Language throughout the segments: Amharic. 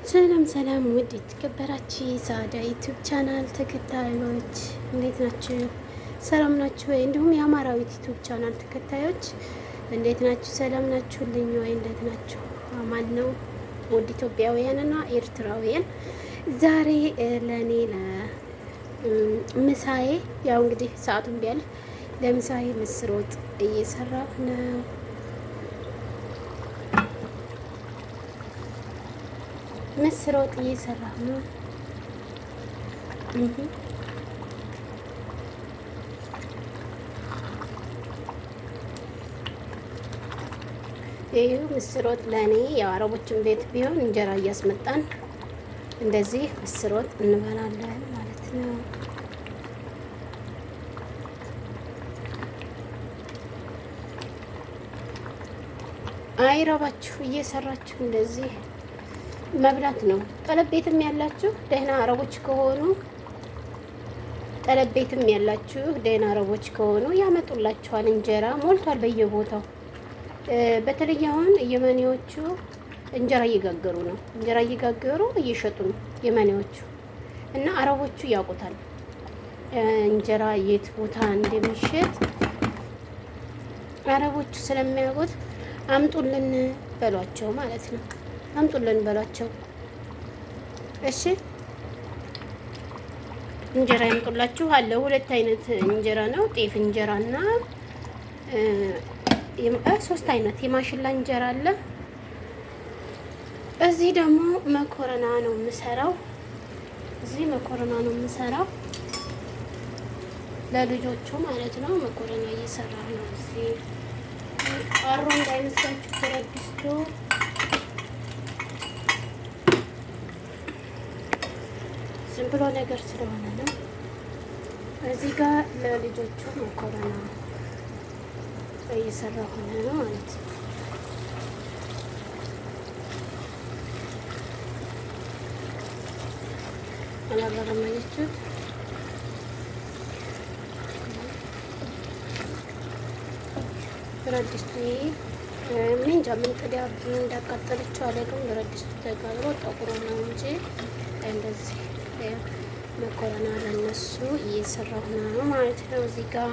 ሰላም ሰላም፣ ውድ የተከበራችሁ የሳዳ ዩቲዩብ ቻናል ተከታዮች እንዴት ናችሁ? ሰላም ናችሁ ወይ? እንዲሁም የአማራዊት ዩቲዩብ ቻናል ተከታዮች እንዴት ናችሁ? ሰላም ናችሁልኝ ወይ? እንዴት ናችሁ? አማን ነው? ውድ ኢትዮጵያውያንና ኤርትራውያን ዛሬ ለእኔ ለምሳዬ ያው እንግዲህ ሰዓቱን ቢያልፍ ለምሳዬ ምስር ወጥ እየሰራ ነው። ምስር ወጥ እየሰራ ነው። ይህ ምስር ወጥ ለእኔ ያው አረቦችን ቤት ቢሆን እንጀራ እያስመጣን እንደዚህ ምስር ወጥ እንበላለን ማለት ነው። አይረባችሁ እየሰራችሁ እንደዚህ መብላት ነው። ጠለብ ቤትም ያላችሁ ደህና አረቦች ከሆኑ ጠለብ ቤትም ያላችሁ ደህና አረቦች ከሆኑ ያመጡላችኋል። እንጀራ ሞልቷል በየቦታው። በተለይ አሁን የመኔዎቹ እንጀራ እየጋገሩ ነው። እንጀራ እየጋገሩ እየሸጡ ነው የመኔዎቹ እና አረቦቹ ያውቁታል እንጀራ የት ቦታ እንደሚሸጥ አረቦቹ ስለሚያውቁት አምጡልን በሏቸው ማለት ነው። አምጡልን በሏቸው። እሺ እንጀራ ያምጡላችሁ አለ። ሁለት አይነት እንጀራ ነው፣ ጤፍ እንጀራና ሶስት አይነት የማሽላ እንጀራ አለ። እዚህ ደግሞ መኮረና ነው የምሰራው። እዚህ መኮረና ነው የምሰራው ለልጆቹ ማለት ነው። መኮረና እየሰራ ነው። እዚህ አሮ እንዳይመስላችሁ ተረድስቶ ዝም ብሎ ነገር ስለሆነ ነው። እዚህ ጋር ለልጆቹ መኮረና እየሰራ ሆነ ነው ማለት ነው። አላበረማችሁት? ብረት ድስቱ ምንጃ ምን ቅዲያ እንዳቃጠለችው አለግም። ብረት ድስቱ ተጋግሮ ጠቁሮ ነው እንጂ እንደዚህ መኮረና ለነሱ እየሰራሁ ነው ማለት ነው። እዚህ ጋር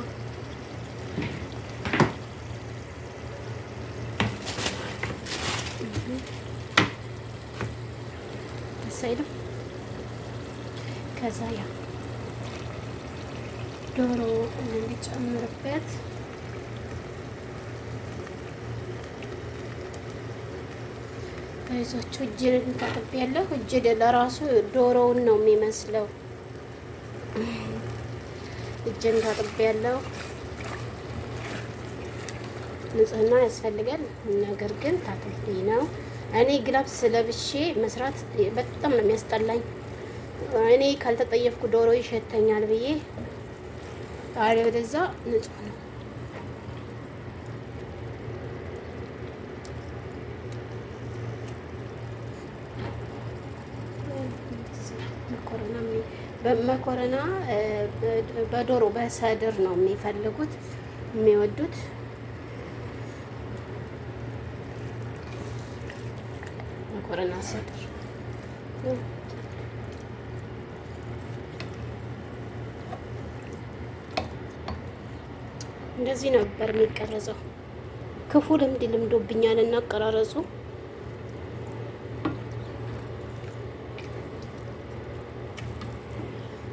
ተሳይለው ከዛ ያ ዶሮ እንዲጨምርበት ይዞቹ እጅን ታጥቤያለሁ። እጅ ለራሱ ዶሮውን ነው የሚመስለው። እጅን ታጥቤያለሁ። ንጽህና ያስፈልጋል። ነገር ግን ታጥቤ ነው። እኔ ግላብስ ለብሼ መስራት በጣም ነው የሚያስጠላኝ። እኔ ካልተጠየፍኩ ዶሮ ይሸተኛል ብዬ ታዲያ ወደዛ ንጹህ ነው። መኮረና በዶሮ በሰድር ነው የሚፈልጉት የሚወዱት። መኮረና ሰድር እንደዚህ ነበር የሚቀረጸው። ክፉ ልምድ ልምዶብኛል እና አቀራረጹ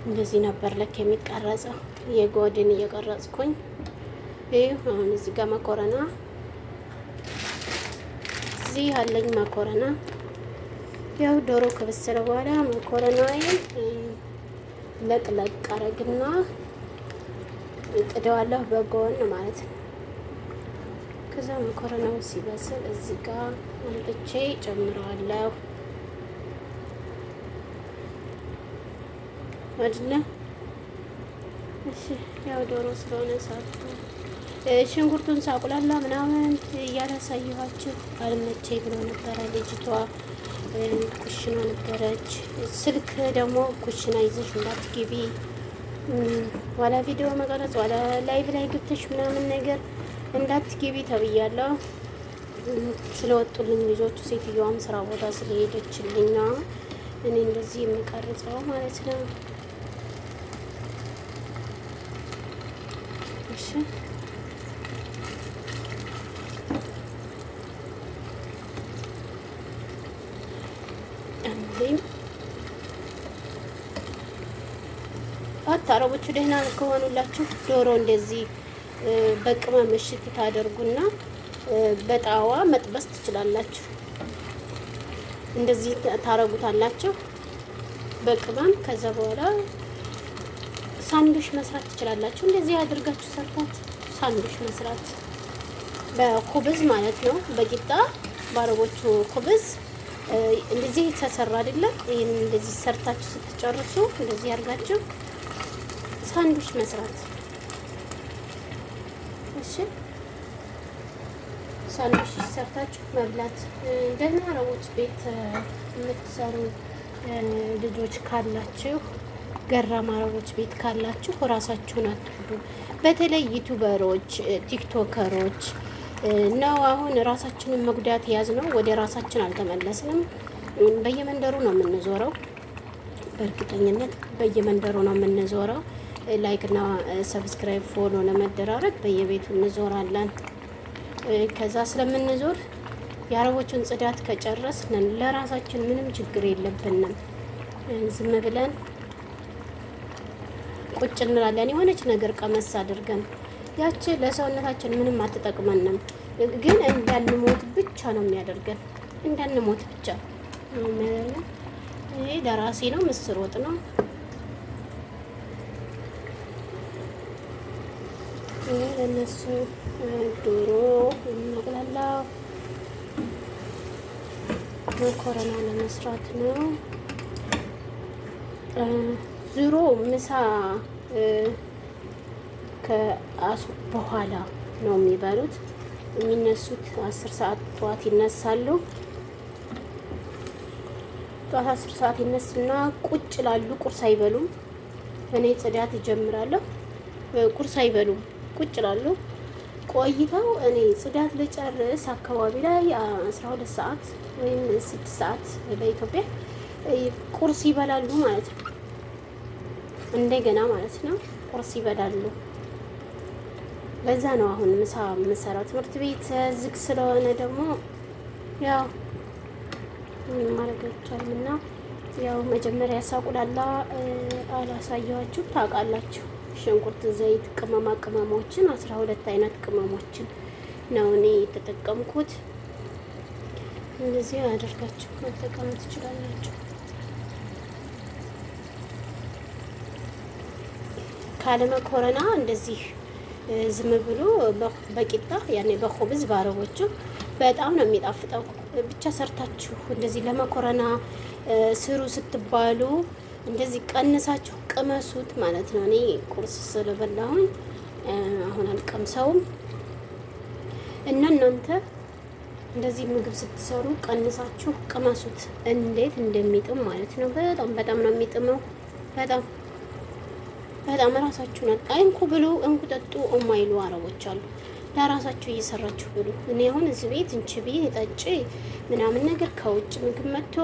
እንደዚህ ነበር ለክ የሚቀረጸው። የጎድን እየቀረጽኩኝ ይሄ አሁን እዚህ ጋር መኮረና እዚህ ያለኝ መኮረና ያው ዶሮ ከበሰለ በኋላ መኮረናዬን ለቅለቅ አረግና ጥደዋለሁ በጎን ማለት ነው። ከዛ መኮረናው ሲበስል እዚህ ጋር አምጥቼ ጨምረዋለሁ አይደለ? እሺ ያው ዶሮ ስለሆነ ሳቱ ሽንኩርቱን ሳቁላላ ምናምን እያላሳየኋችሁ አልመቼ ብሎ ነበረ። ልጅቷ ኩሽና ነበረች። ስልክ ደግሞ ኩሽና ይዘሽ እንዳትገቢ ዋላ ቪዲዮ መቀረጽ ዋላ ላይቭ ላይ ገብተሽ ምናምን ነገር እንዳትገቢ ተብያለሁ። ስለወጡልኝ ልጆቹ፣ ሴትዮዋም ስራ ቦታ ስለሄደችልኝ እኔ እንደዚህ የምቀርጸው ማለት ነው። እሺ አረቦቹ ደህና ከሆኑላችሁ ዶሮ እንደዚህ በቅመም እሽት ታደርጉና በጣዋ መጥበስ ትችላላችሁ። እንደዚህ ታረጉታላችሁ በቅመም። ከዛ በኋላ ሳንዱሽ መስራት ትችላላችሁ። እንደዚህ አድርጋችሁ ሰርታት ሳንዱሽ መስራት በኩብዝ ማለት ነው። በቂጣ በአረቦቹ ኩብዝ እንደዚህ ተሰራ አይደለም። ይሄን እንደዚህ ሰርታችሁ ስትጨርሱ እንደዚህ አድርጋችሁ ሳንዱሽ መስራት። እሺ ሳንዱሽ ሰርታችሁ መብላት። ደህና አረቦች ቤት የምትሰሩ ልጆች ካላችሁ፣ ገራም አረቦች ቤት ካላችሁ ራሳችሁን አትጉዱ። በተለይ ዩቱበሮች፣ ቲክቶከሮች ነው አሁን ራሳችንን መጉዳት ያዝ ነው። ወደ ራሳችን አልተመለስንም። በየመንደሩ ነው የምንዞረው። በእርግጠኝነት በየመንደሩ ነው የምንዞረው። ላይክ እና ሰብስክራይብ ፎሎ ለመደራረግ በየቤቱ እንዞራለን። ከዛ ስለምንዞር የአረቦቹን ጽዳት ከጨረስን ለራሳችን ምንም ችግር የለብንም። ዝም ብለን ቁጭ እንላለን። የሆነች ነገር ቀመስ አድርገን ያቺ ለሰውነታችን ምንም አትጠቅመንም፣ ግን እንዳንሞት ብቻ ነው የሚያደርገን። እንዳንሞት ብቻ ነው የሚያደርገን። ይሄ ለራሴ ነው። ምስር ወጥ ነው። ለነሱ ዶሮ መቅላላው መኮረና ለመስራት ነው። ዙሮ ምሳ ከአሱ በኋላ ነው የሚበሉት። የሚነሱት 10 ሰዓት ጠዋት ይነሳሉ። ጠዋት 10 ሰዓት ይነሱና ቁጭ ላሉ። ቁርስ አይበሉም። እኔ ጽዳት እጀምራለሁ። ቁርስ አይበሉም። ቁጭ ላሉ ቆይተው እኔ ጽዳት ልጨርስ አካባቢ ላይ 12 ሰዓት ወይም 6 ሰዓት በኢትዮጵያ ቁርስ ይበላሉ ማለት ነው። እንደገና ማለት ነው ቁርስ ይበላሉ። በዛ ነው አሁን ምሳ የምሰራው። ትምህርት ቤት ዝግ ስለሆነ ደግሞ ያው ማድረግ አይቻልም እና ያው መጀመሪያ ሳቁላላ አላሳየኋችሁም። ታውቃላችሁ። ሽንኩርት፣ ዘይት፣ ቅመማ ቅመሞችን 12 አይነት ቅመሞችን ነው እኔ የተጠቀምኩት። እንደዚህ አድርጋችሁ መጠቀም ትችላላችሁ። ካለ መኮረና እንደዚህ ዝም ብሎ በቂጣ ያኔ በኹብዝ ባረቦቹ በጣም ነው የሚጣፍጠው። ብቻ ሰርታችሁ እንደዚህ ለመኮረና ስሩ ስትባሉ እንደዚህ ቀንሳችሁ ቅመሱት ማለት ነው። እኔ ቁርስ ስለበላሁኝ አሁን አልቀምሰውም እና እናንተ እንደዚህ ምግብ ስትሰሩ ቀንሳችሁ ቅመሱት። እንዴት እንደሚጥም ማለት ነው። በጣም ነው የሚጥመው። በጣም ራሳችሁን እንኩ ብሉ፣ እንኩ ጠጡ የማይሉ አረቦች አሉ። ለራሳችሁ እየሰራችሁ ብሉ። እኔ አሁን እዚህ ቤት እንቺ ብዬ ጠጪ ምናምን ነገር ከውጭ ምግብ መጥቶ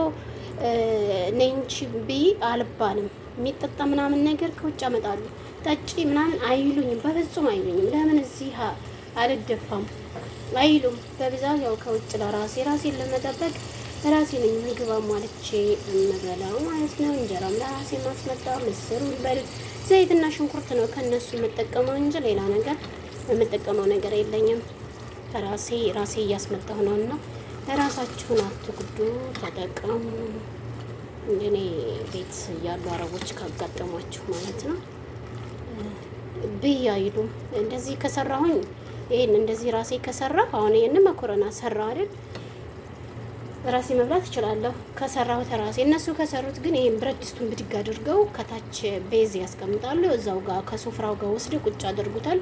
ነንቺ ብዬ አልባልም። የሚጠጣ ምናምን ነገር ከውጭ አመጣሉ። ጠጪ ምናምን አይሉኝም፣ በፍጹም አይሉኝም። ለምን እዚህ አልደፋም አይሉም። በብዛት ያው ከውጭ ራሴን ለመጠበቅ ራሴ ነኝ ምግብ አሟልቼ የምበላው ማለት ነው። እንጀራም ለራሴ ማስመጣ፣ ምስሩን በል ዘይትና ሽንኩርት ነው ከነሱ የምጠቀመው እንጂ ሌላ ነገር የምጠቀመው ነገር የለኝም። ራሴ እያስመጣሁ ነው እና ራሳችሁን አትጉዱ፣ ተጠቀሙ። እንደኔ ቤት ያሉ አረቦች ካጋጠሟችሁ ማለት ነው ብይ አይሉም። እንደዚህ ከሰራሁኝ ይሄን እንደዚህ ራሴ ከሰራሁ አሁን ይሄን መኮረና ሰራ አይደል ራሴ መብላት እችላለሁ ከሰራሁት ራሴ። እነሱ ከሰሩት ግን ይሄን ብረት ድስቱን ብድግ አድርገው ከታች ቤዝ ያስቀምጣሉ። እዛው ጋር ከሶፍራው ጋር ወስደው ቁጭ አድርጉታል።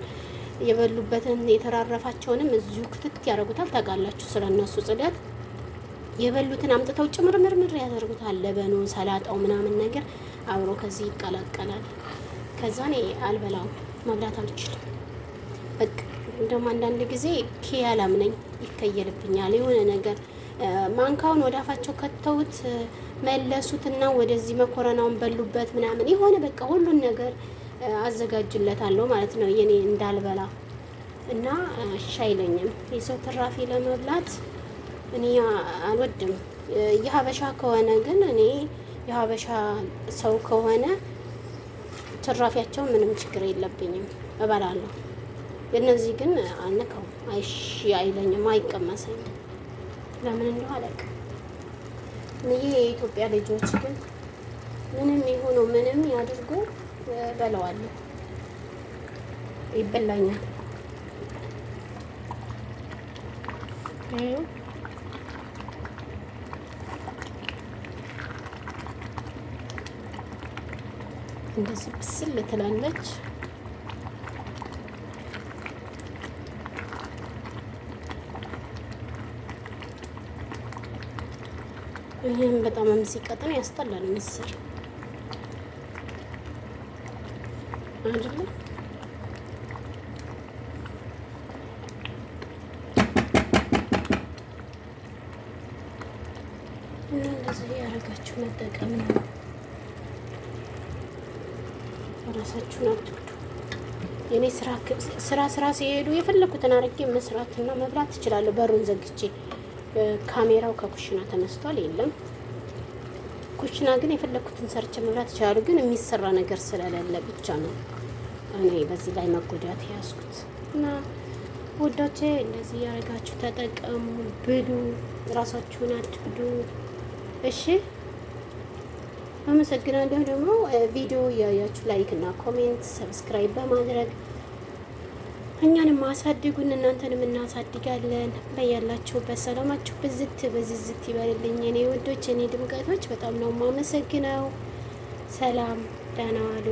የበሉበትን የተራረፋቸውንም እዚሁ ክትት ያደርጉታል። ታውቃላችሁ ስለነሱ ጽዳት። የበሉትን አምጥተው ጭምርምርምር ያደርጉታል። ለበኑ ሰላጣው ምናምን ነገር አብሮ ከዚህ ይቀላቀላል። ከዛ እኔ አልበላውም፣ መብላት አልችልም። በቃ እንደውም አንዳንድ ጊዜ ኪያላም ነኝ ይከየልብኛል። የሆነ ነገር ማንካውን ወደ አፋቸው ከተውት መለሱትና ወደዚህ መኮረናውን በሉበት ምናምን የሆነ በቃ ሁሉን ነገር አዘጋጅለታለሁ ማለት ነው የኔ እንዳልበላ እና እሺ አይለኝም። የሰው ትራፊ ለመብላት እኔ አልወድም። የሀበሻ ከሆነ ግን እኔ የሀበሻ ሰው ከሆነ ትራፊያቸው ምንም ችግር የለብኝም፣ እበላለሁ። የእነዚህ ግን አልነካው፣ አይሺ አይለኝም፣ አይቀመሰኝም። ለምን እንደው አላውቅም። ይሄ የኢትዮጵያ ልጆች ግን ምንም ይሁኑ ምንም ያድርጉ በለዋለሁ፣ ይበላኛል። እንደዚህ ብስል ትላለች። ይህም በጣም ሲቀጥን ያስጠላል። ምስር አይደለ? እና እንደዚህ ያደረጋችሁ መጠቀም ነው። ራሳችሁን አትጉዱ። የኔ ስራ ሲሄዱ የፈለኩትን አድርጌ መስራትና መብላት ትችላለሁ። በሩን ዘግቼ ካሜራው ከኩሽና ተነስቷል፣ የለም ኩሽና ግን የፈለኩትን ሰርቼ መብላት ይችላሉ። ግን የሚሰራ ነገር ስለሌለ ብቻ ነው እኔ በዚህ ላይ መጎዳት ያዝኩት። እና ወዳቼ እንደዚህ ያደርጋችሁ ተጠቀሙ፣ ብሉ፣ ራሳችሁን አትጉዱ። እሺ፣ አመሰግናለሁ። ደግሞ ቪዲዮ ያያችሁ ላይክ እና ኮሜንት ሰብስክራይብ በማድረግ እኛንም አሳድጉን፣ እናንተንም እናሳድጋለን። በያላችሁበት ሰላማችሁ ብዝት ይበልልኝ። እኔ ወዶች፣ እኔ ድምቀቶች በጣም ነው የማመሰግነው። ሰላም፣ ደህና ዋሉ።